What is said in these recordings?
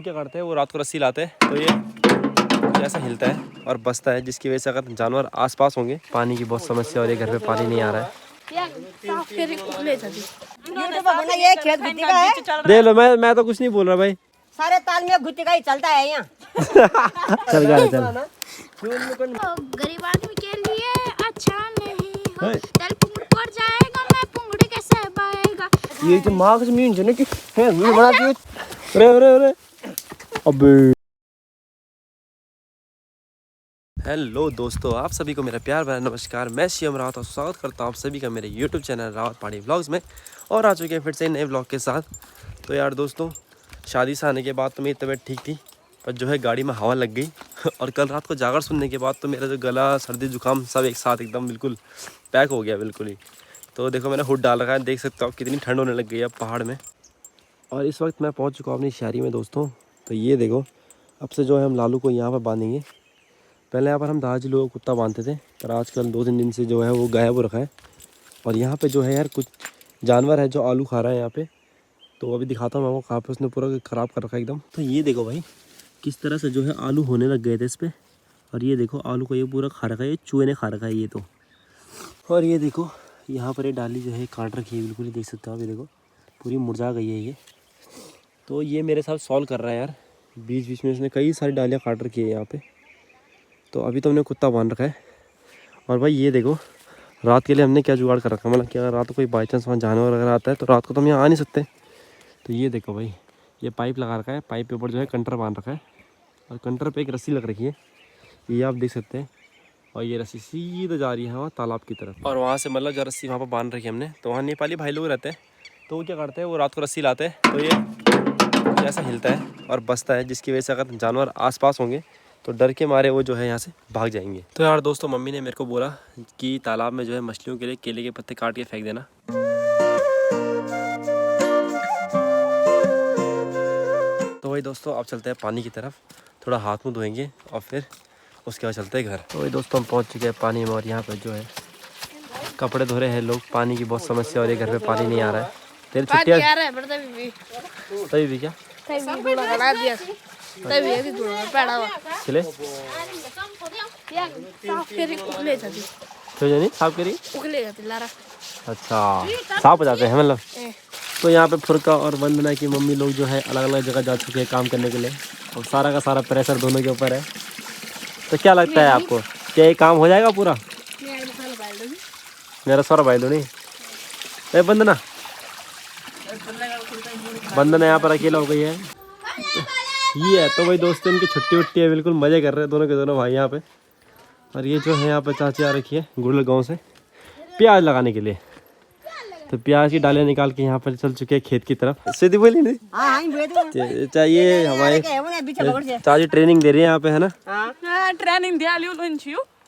क्या करते हैं वो रात को रस्सी लाते हैं तो ये ऐसा हिलता है और बसता है, जिसकी वजह से अगर जानवर आसपास होंगे, पानी की बहुत समस्या और ये घर पे पानी नहीं आ रहा है। देख लो, मैं तो कुछ नहीं बोल रहा भाई, सारे ताल में घुट्टी का ही चलता है यहाँ। चल गया चल। गरीब आदमी के लिए अच्छा नहीं हो, तेल पुंगड़ी पड़ जाएगा, मैं पुंगड़ी कैसे बाएगा। ये जो मार्क्स मीन जने की है मैं बनाती हूँ। अरे अरे अरे अबे। हेलो दोस्तों, आप सभी को मेरा प्यार भरा नमस्कार। मैं शिवम रावत और स्वागत करता हूँ आप सभी का मेरे यूट्यूब चैनल रावत पहाड़ी व्लॉग्स में। और आ चुके हैं फिर से नए व्लॉग के साथ। तो यार दोस्तों, शादी से आने के बाद तो मेरी तबीयत ठीक थी, पर जो है गाड़ी में हवा लग गई और कल रात को जागर सुनने के बाद तो मेरा जो गला, सर्दी, जुकाम सब एक साथ एकदम बिल्कुल पैक हो गया बिल्कुल ही। तो देखो मैंने हुड डाल रखा है, देख सकते हो आप कितनी ठंड होने लग गई है अब पहाड़ में। और इस वक्त मैं पहुंच चुका हूँ अपनी शहरी में दोस्तों। तो ये देखो, अब से जो है हम लालू को यहाँ पर बांधेंगे। पहले यहाँ पर हम दादाजी लोग कुत्ता बांधते थे, पर आजकल 2-3 दिन से जो है वो गायब हो रखा है। और यहाँ पे जो है यार कुछ जानवर है जो आलू खा रहा है यहाँ पे। तो अभी दिखाता हूँ मैं वो कहाँ पे उसने पूरा ख़राब कर रखा है एकदम। तो ये देखो भाई, किस तरह से जो है आलू होने लग गए थे इस पर। और ये देखो आलू को ये पूरा खा रखा है, ये चूहे ने खा रखा है ये तो। और ये देखो यहाँ पर ये डाली जो है काट रखी है बिल्कुल ही, देख सकते हो आप। ये देखो पूरी मुरझा गई है ये। तो ये मेरे साथ सॉल्व कर रहा है यार, बीच बीच में उसने कई सारी डालियाँ काट रखी है यहाँ पे। तो अभी तो हमने कुत्ता बांध रखा है। और भाई ये देखो रात के लिए हमने क्या जुगाड़ कर रखा है, मतलब कि अगर रात को कोई बाई चांस वहाँ जानवर वगैरह आता है तो रात को तो हम यहाँ आ नहीं सकते। तो ये देखो भाई, ये पाइप लगा रखा है, पाइप के ऊपर जो है कंटर बांध रखा है और कंटर पे एक रस्सी लग रखी है, ये आप देख सकते हैं। और ये रस्सी सीधा जा रही है वहाँ तालाब की तरफ। और वहाँ से मतलब जो रस्सी वहाँ पर बांध रखी है हमने, तो वहाँ नेपाली भाई लोग रहते हैं। तो वो क्या करते हैं, वो रात को रस्सी लाते हैं तो ये ऐसा हिलता है और बसता है, जिसकी वजह से अगर जानवर आसपास होंगे तो डर के मारे वो जो है यहाँ से भाग जाएंगे। तो यार दोस्तों, मम्मी ने मेरे को बोला कि तालाब में जो है मछलियों के लिए केले के पत्ते काट के फेंक देना। तो वही दोस्तों, अब चलते हैं पानी की तरफ, थोड़ा हाथ मुँह धोएंगे और फिर उसके बाद चलते हैं घर। तो वही दोस्तों, हम पहुँच चुके हैं पानी में और यहाँ पर जो है कपड़े धो रहे हैं लोग। पानी की बहुत समस्या और ये घर पे पानी नहीं आ रहा है। तेरी छुट्टियाँ तभी भी क्या चले साफ करी। अच्छा, साफ हो जाते हैं मतलब। तो यहाँ पे फुरका और वंदना की मम्मी लोग जो है अलग अलग जगह जा चुके हैं काम करने के लिए, और सारा का सारा प्रेशर दोनों के ऊपर है। तो क्या लगता है आपको, क्या ये काम हो जाएगा पूरा? मेरा सौरा भाई दो नहीं ए वंदना यहाँ पर अकेला हो गई है ये है। तो भाई दोस्तों, इनकी छुट्टी वुट्टी है, बिल्कुल मज़े कर रहे हैं दोनों के दोनों भाई यहाँ पे। और ये जो है यहाँ पे चाची आ रखी है गुड़ल गाँव से प्याज लगाने के लिए। तो प्याज की डालें निकाल के यहाँ पर चल चुके हैं खेत की तरफ। सीधी बोली नहीं चाहिए हमारे चाची ट्रेनिंग दे रही है यहाँ पे, है ना? ट्रेनिंग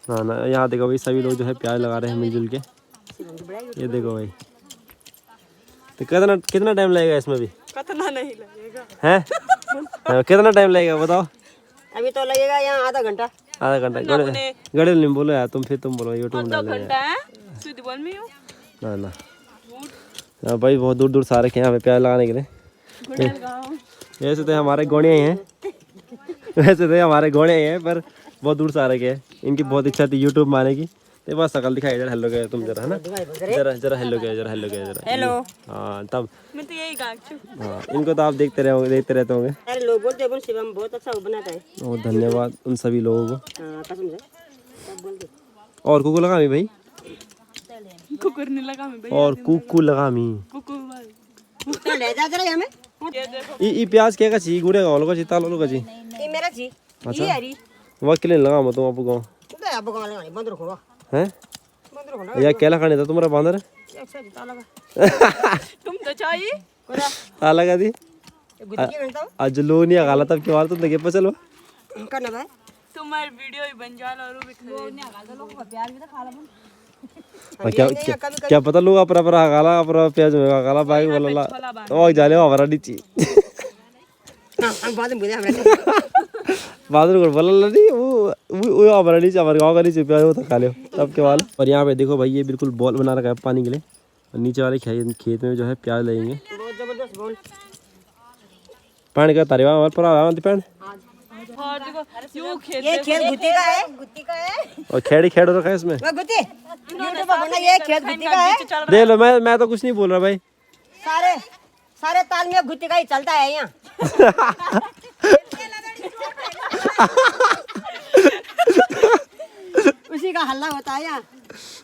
हाँ ना। यहाँ देखो भाई, सभी लोग जो है प्याज लगा रहे हैं मिलजुल के। ये देखो भाई, तो कितना टाइम लगेगा इसमें भी? कितना नहीं लगेगा है कितना टाइम लगेगा बताओ? अभी तो लगेगा यहाँ आधा घंटा। आधा घंटा? गड़े नहीं बोलो यार, तुम बोलो यूट्यूब डालेंगे ना ना। हाँ भाई, बहुत दूर दूर से आ रखे हैं यहाँ पे प्याज लगाने के लिए। वैसे तो हमारे गोड़िया ही हैं पर बहुत दूर से आ रखे हैं। इनकी बहुत इच्छा थी यूट्यूब में आने की, तो बस शकल दिखाई जरा हेलो गया तुम जरा, है ना? जरा हेलो गया हेलो। हाँ तब मैं तो यही हाँ, इनको तो आप देखते रहते होंगे। अरे लोग बोलते हैं शिवम बहुत अच्छा बनाता है। बहुत धन्यवाद उन सभी लोगों को। कसम से सब बोलते। और कुकू लगा मी भाई, कुकुर नहीं लगा मैं भाई, और कुकू लगा मी तो ले जा जरा हमें। ई प्याज क्या का ची गुड़े गाँव लोग ची तालो लोग ची ये मेरा जी। अच्छा, ये हरी वकील लगा मैं तुम आपको गाँव तो अब गाँव लगा बंदर खोलो हैं बंदर खोलो या केला खाने था तुम्हारा बांदर एक से ताला लगा तुम तो चाहिए कोरा ताला का दी गुदी के बनता आज लो नहीं गाला तब के बार तुम देखे चलो करना भाई तुम्हारी वीडियो ही बन जाला और भी प्यार भी तो खा ला क्या पता लोग अपरा गाला अपरा प्याज में गाला बाइक वाला ओ जाले हमारा नीचे हम बाद में बोले हमरा बादल को बोला नहीं वो हमारा नीचे, हमारे गाँव का नीचे प्याज होता खा लो तब के वाल। और यहाँ पे देखो भाई, ये बिल्कुल बॉल बना रखा है पानी के लिए, और नीचे वाले खेत में जो है प्याज लगेंगे। बहुत जबरदस्त बॉल। पानी का तारीवा हमारे पर आवा पैन और देखो यूं खेत ये खेत गुत्ती का है, गुत्ती का है। और खेड़ी खेड़ रखा है इसमें। वो गुत्ती यूट्यूब पर बना, ये खेत गुत्ती का है। देख लो, मैं तो कुछ नहीं बोल रहा भाई। सारे ताल में गुत्ती का ही चलता है यहाँ। उसी का हल्ला होता है यहाँ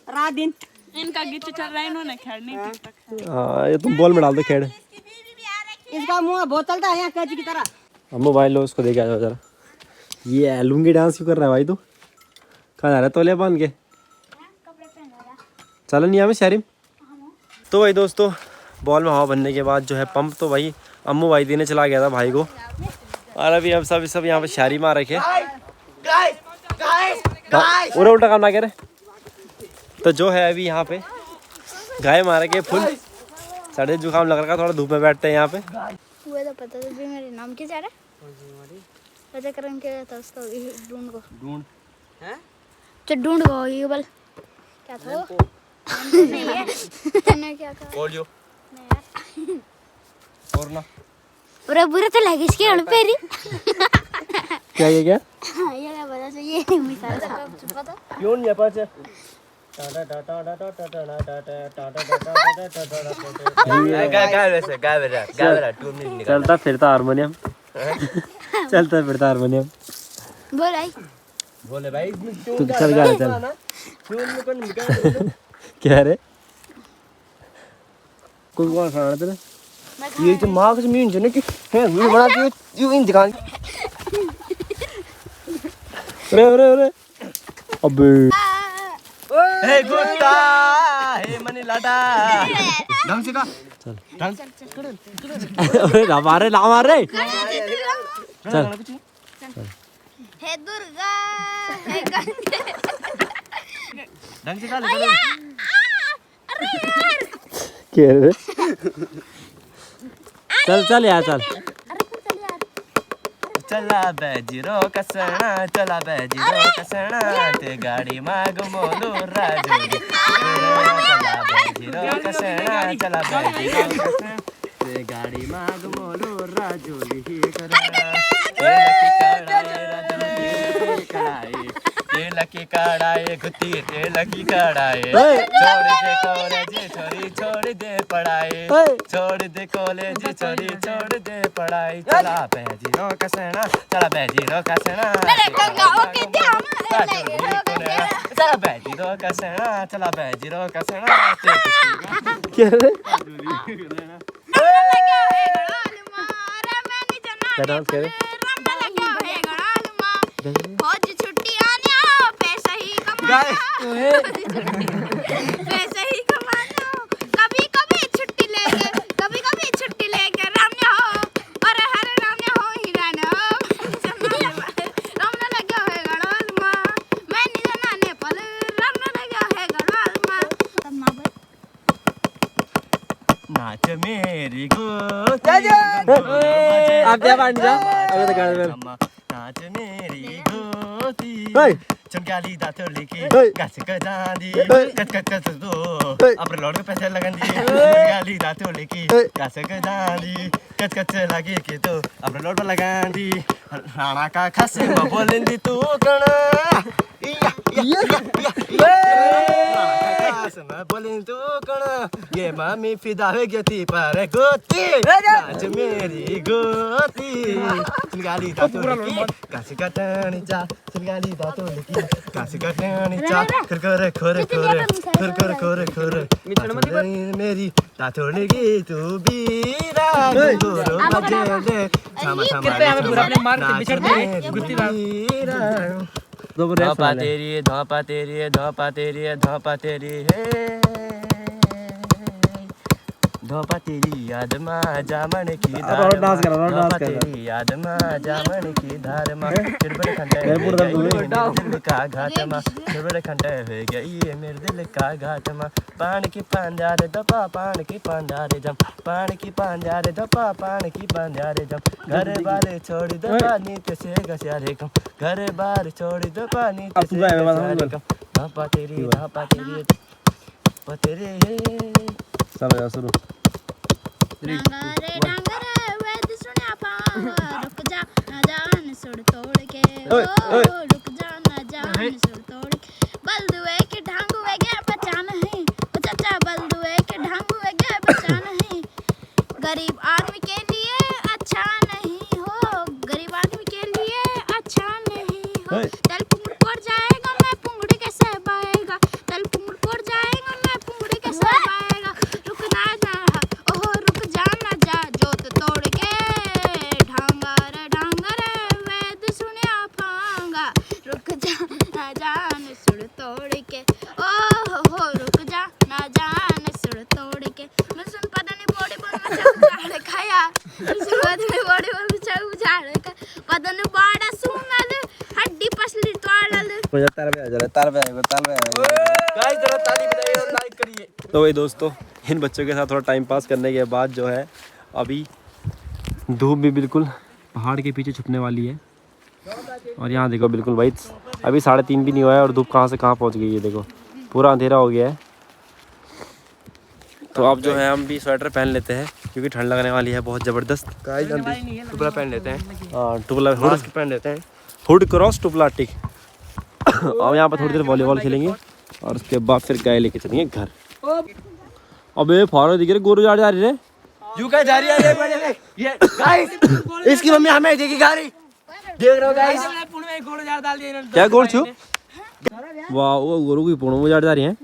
रात दिन। इनका गीत चल रहा है, इन्होंने खेड़ नहीं ठीक तक। हाँ, ये तुम बॉल में डाल दो खेड़। इसका मुंह बहुत चलता है यहाँ कैची की तरह। अब मोबाइल लो, उसको देखे आ जाओ जरा। ये लुंगी डांस क्यों कर रहा है भाई तू? कहाँ जा रहा है तौलिया बांध के? चलो नहीं हमें शहरी। तो भाई दोस्तों, बॉल में हवा बनने के बाद जो है पंप तो भाई अम्मू भाई देने चला गया था भाई को। और अभी हम सब यहाँ पे शायरी मार रखे। उरे उल्टा काम ना करे। तो जो है अभी यहाँ पे गाय मार के फुल सर्दी जुकाम लग रखा, थोड़ा धूप में बैठते हैं यहाँ पे। वो तो पता था भी मेरे नाम क्या जा रहा है। पता करन के था उसको ढूंढ को तो ढूंढ को ये बल क्या था वो? नहीं है मैंने क्या कहा बोलियो नहीं यार और ना पूरा बुरा तो लगे इसके हड़ पे री क्या ये क्या पता से ये नहीं मिसाल था पता क्यों नहीं पास चलता फिरता हारमोनियम चलता फिरता हारमोनियम। बोल आई बोले भाई तू चल गा चल क्या रे कौन खाना तेरे ये तो माँ के मीन जने की है वीडियो बना के यू इन दुकान अरे अरे अरे अबे हे गुट्टा हे मनी लाडा ढंग से का चल ढंग अरे ना मारे चल हे दुर्गा हे गंगे ढंग से का ले अरे यार क्या रे चल यार चल चला बैजीरो कसना चला बैजीरो कसना ते गाड़ी माग मोलो राजू चला बैजीरो कसना चला बैजीरो कसना ते गाड़ी माग मोलो राजू लिही करा तेल की कड़ाई गुत्ती तेल की कड़ाई छोड़ दे कॉलेज छोरी छोड़ दे पढ़ाई छोड़ दे कॉलेज छोरी छोड़ दे पढ़ाई चला बैजीरो कसना चला बैजीरो कसना चला बैजीरो कसना चला बैजीरो कसना क्या रे क्या डांस करे फौज छुट्टी आने पैसा ही कमाना पैसा ही कमाना कभी कभी छुट्टी लेके रामने हो और हर रामने हो ही राना रामने लगा है गड़ाल मां मैं नहीं जाना नेपाल रामने लगा है गड़ाल मां तब मां नाच मेरी गोती आप जा पानी जा अबे तो गाने में नाच मेरी गोती चमकाली दांतों लेके कस जांदी कस दो अपने लौट के पैसे लगन दिए चमकाली दांतों लेके कस जांदी कस लगे के तो अपने लौट पर लगान दी राणा का खसे बोलेंदी तू कणा बोलें तू कणा ये मामी फिदा हो गई पर गोती नाच मेरी गोती चमकाली दांतों लेके कस कटनी चा चमकाली दांतों लेके कस कटनी चा खुर मेरी दांतों लेके तू बीरा गोरो बजे थामा कितने हमें पूरा अपने मार के बिछड़ दे गुत्ती धोपा तेरी धोपा तेरी धोपा तेरी धोपा तेरी है धोपा तेरी याद माँ जामन की धार धोपा तेरी याद माँ जामन की धार माँ फिर बड़े खंडे दिल का घाट माँ फिर बड़े खंडे हो गई है मेरे दिल का घाट माँ पान की पांजारे दपा पान की पांजारे जम पान की पांजारे दपा पान की पांजारे जम घर बार छोड़ दो पानी से घसारे कम घर बार छोड़ दो पानी से घसारे कम धोपा तेरी तेरे चलो शुरू डांगरे वेद सुनिया पा रुक जा ना जान सुर तोड़ बलदुए के ढांगुए गया बचा नहीं ओ चाचा बलदुए के ढांगुए गया बचा नहीं गरीब आदमी के लिए अच्छा नहीं हो गरीब आदमी के लिए अच्छा नहीं हो तल पुंगड़ पड़ जाएगा मैं पुंगड़ी कैसे पाएगा तल पुंगड़ पड़ जाएगा मैं पुंगड़ी कैसे पाएगा रुक ना जा ओहो रुक जा ना जा जोत तोड़ के ढांगर वैद सुनिया फांगा रुक जा ना जान सुर तोड़ के ओहो रुक जा ना जान सुर तोड़ के मैं सुन पता नहीं बॉडी बन में खाया सुन बॉडी बन में झाड़ का पता नहीं बाड़ा सुनल हड्डी पसली तोड़ल तो वही दोस्तों इन बच्चों के साथ थोड़ा टाइम पास करने के बाद जो है अभी धूप भी बिल्कुल पहाड़ के पीछे छुपने वाली है। और यहाँ देखो बिल्कुल भाई अभी 3:30 भी नहीं हुआ है और धूप कहाँ से कहाँ पहुँच गई है। देखो पूरा अंधेरा हो गया है। तो अब जो है हम भी स्वेटर पहन लेते हैं क्योंकि ठंड लगने वाली है बहुत ज़बरदस्त। टुपला पहन लेते हैं। हाँ टुपला पहन लेते हैं। हुड क्रॉस टुपला टिक। अब यहाँ पर थोड़ी देर वॉलीबॉल खेलेंगे और उसके बाद फिर गाय लेके चलेंगे घर। अबे फारो दिख रहे गोरू जा रही है। यू क्या जा रही है ये गाइस इसकी मम्मी हमें देगी गाड़ी देख रहे हो गाइस क्या गोल छू वाह वो गोरू की पूर्ण में जा रही है।